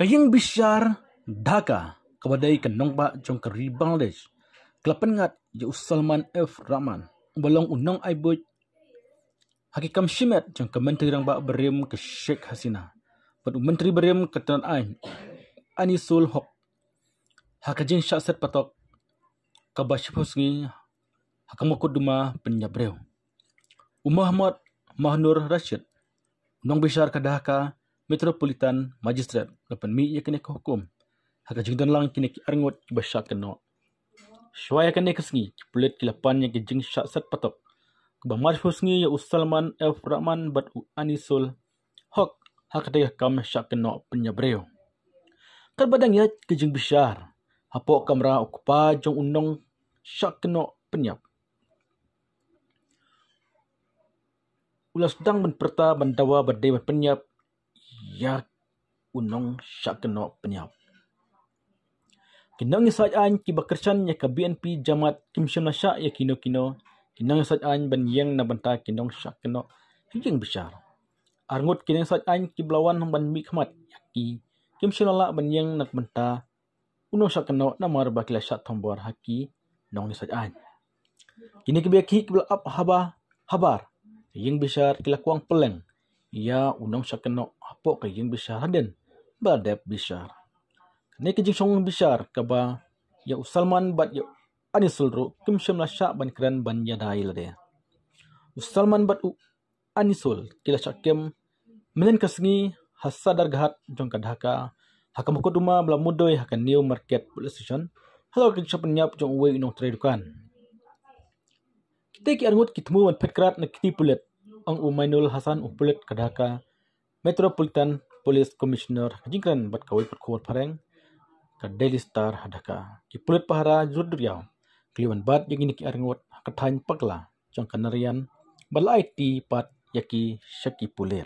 Kayang Bishar Dhaka kabadai kanong ba jong kari Bangladesh. Kelapan ngat ya Salman F. Rahman. Balong unang aibut Hakikam Shimet jong kementeri rang ba berim ke Sheikh Hasina. Pat menteri berim ketan Anisul Haq. Hakajin syaset patok kabashipusngi hakamukut duma penyabreu. Muhammad Mahnur Rashid Nong Bishar Kadhaka Metropolitan Magistrate lapan mi ya kene hukum hakajing dan lang kene arngot basyak keno shwaya kene kesngi pulit kilapan ya kijing syaset patok kabamar husngi ya Salman F. Rahman bat Anisul Haq hakadaya kam syak keno penyabreu kadbadang ya kijing Bishar hapo kamera okupa jong unong syak keno penyap ulas dang menperta bandawa badai penyap ya unong syak keno penyap. Kinang isajaan kibakersan ya ka BNP Jamat Kimsham na syak ya kino-kino. Kinang isajaan banyang na banta kinong syak keno hinging besar. Arngut kinang isajaan kiblawan ban mikmat yaki Kimsham na banyang na banta unong syak keno na marba kila syak tombor haki nong isajaan. Kini kibiyaki kibla up habar. Yang besar kilakuang peleng. Ya unong syak keno hapo kayang besar haden. Badep besar. Kani kijing song besar kaba ya Salman bat ya Anisul ru kimsham la syak ban kran ban yadai lade. Salman bat Anisul kila syak kem menen kasngi hasadar gahat jong kadhaka hakamukut duma bla mudoi hakan new market police station. Halo kijing penyap jong uwe inong tradukan. Kita ki arngut kitmu man petkrat na kitipulet ang Umainul Hasan upulet Kadhaka Metropolitan Police Commissioner jingkran bat kawai perkuat pareng ke Daily Star Hadaka kipulet pahara jurduriau kliwan bat yang ini ki arngut kathan pakla jong kanarian balai ti pat yaki syaki pulet.